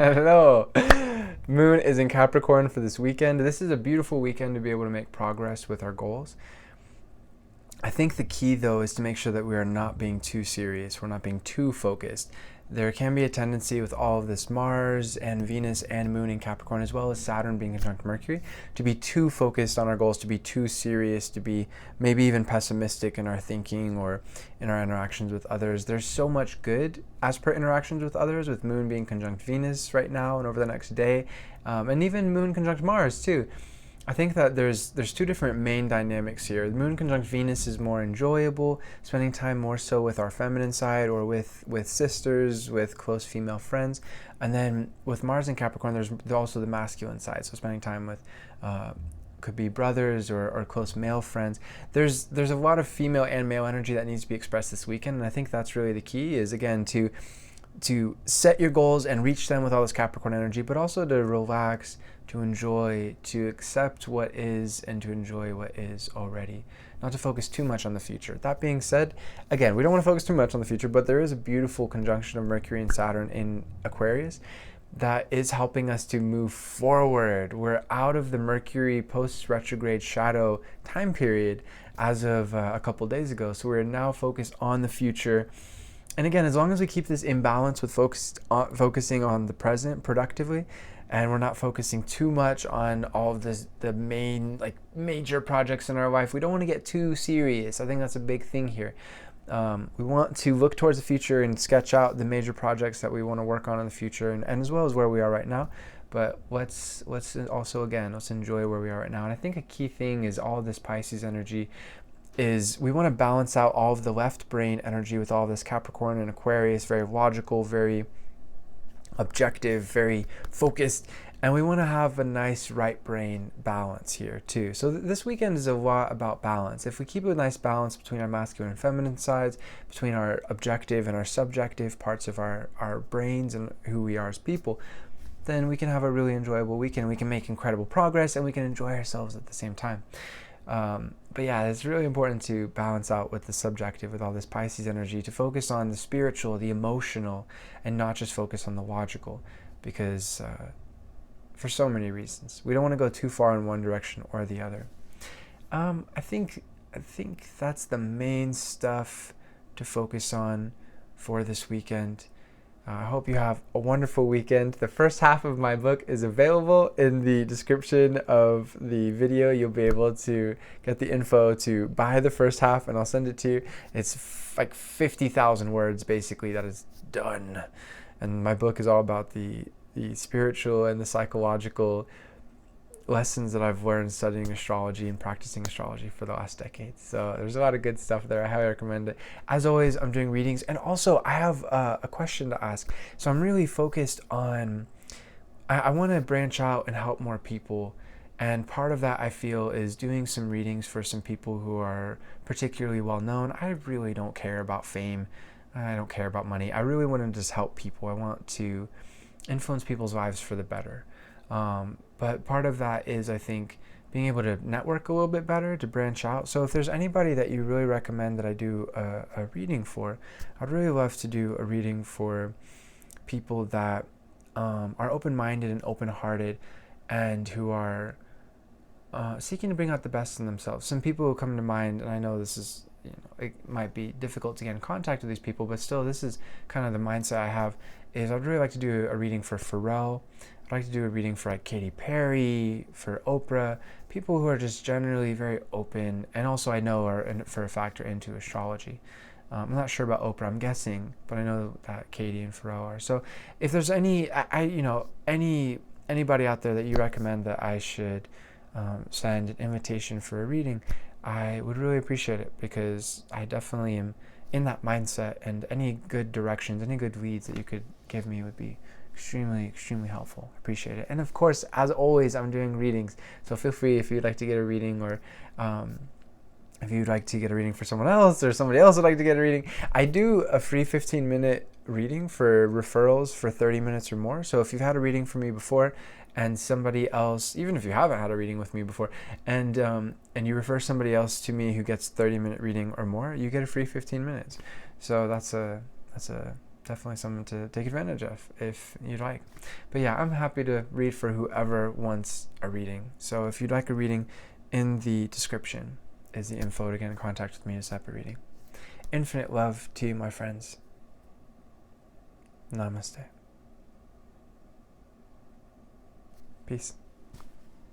Hello. Moon is in Capricorn for this weekend. This is a beautiful weekend to be able to make progress with our goals. I think the key, though, is to make sure that we are not being too serious. We're not being too focused. There can be a tendency with all of this Mars and Venus and Moon in Capricorn, as well as Saturn being conjunct Mercury, to be too focused on our goals, to be too serious, to be maybe even pessimistic in our thinking or in our interactions with others. There's so much good as per interactions with others, with Moon being conjunct Venus right now and over the next day, and even Moon conjunct Mars too. I think that there's two different main dynamics here. The Moon conjunct Venus is more enjoyable, spending time more so with our feminine side or with sisters, with close female friends. And then with Mars in Capricorn, there's also the masculine side, so spending time with could be brothers or close male friends. There's a lot of female and male energy that needs to be expressed this weekend, and I think that's really the key, is again to set your goals and reach them with all this Capricorn energy, but also to relax, to enjoy, to accept what is, and to enjoy what is already. Not to focus too much on the future. That being said, again, we don't want to focus too much on the future, but there is a beautiful conjunction of Mercury and Saturn in Aquarius that is helping us to move forward. We're out of the Mercury post-retrograde shadow time period as of a couple days ago, so we're now focused on the future. And again, as long as we keep this imbalance with focusing on the present productively, and we're not focusing too much on all of the main, major projects in our life, we don't want to get too serious. I think that's a big thing here. We want to look towards the future and sketch out the major projects that we want to work on in the future, and as well as where we are right now. But let's also, again, let's enjoy where we are right now. And I think a key thing is all this Pisces energy is we want to balance out all of the left brain energy with all this Capricorn and Aquarius, very logical, very objective, very focused, and we want to have a nice right brain balance here too. So this weekend is a lot about balance. If we keep a nice balance between our masculine and feminine sides, between our objective and our subjective parts of our brains and who we are as people, then we can have a really enjoyable weekend. We can make incredible progress and we can enjoy ourselves at the same time. But yeah, it's really important to balance out with the subjective, with all this Pisces energy, to focus on the spiritual, the emotional, and not just focus on the logical, because for so many reasons. We don't want to go too far in one direction or the other. I think that's the main stuff to focus on for this weekend. I hope you have a wonderful weekend. The first half of my book is available in the description of the video. You'll be able to get the info to buy the first half, and I'll send it to you. It's like 50,000 words, basically, that is done. And my book is all about the spiritual and the psychological lessons that I've learned studying astrology and practicing astrology for the last decade. So there's a lot of good stuff there. I highly recommend it. As always, I'm doing readings, and also I have a question to ask. So I'm really focused on, I want to branch out and help more people, and part of that, I feel, is doing some readings for some people who are particularly well known. I really don't care about fame. I don't care about money. I really want to just help people. I want to influence people's lives for the better. But part of that is, I think, being able to network a little bit better, to branch out. So if there's anybody that you really recommend that I do a reading for, I'd really love to do a reading for people that are open-minded and open-hearted, and who are seeking to bring out the best in themselves. Some people who come to mind, and I know this is, it might be difficult to get in contact with these people, but still, this is kind of the mindset I have, is I'd really like to do a reading for Pharrell. I'd like to do a reading for Katy Perry, for Oprah, people who are just generally very open, and also I know are for a factor into astrology. I'm not sure about Oprah, I'm guessing, but I know that Katy and Pharrell are. So if there's anybody out there that you recommend that I should send an invitation for a reading, I would really appreciate it, because I definitely am in that mindset, and any good directions, any good leads that you could give me would be extremely, extremely helpful. Appreciate it. And of course, as always, I'm doing readings, so feel free if you'd like to get a reading, or if you'd like to get a reading for someone else, or somebody else would like to get a reading. I do a free 15-minute reading for referrals for 30 minutes or more. So if you've had a reading from me before, and somebody else, even if you haven't had a reading with me before, and you refer somebody else to me who gets 30-minute reading or more, you get a free 15 minutes. So that's a definitely something to take advantage of if you'd like. But yeah, I'm happy to read for whoever wants a reading. So if you'd like a reading, in the description is the info to get in contact with me to set up a reading. Infinite love to you, my friends. Namaste. Peace.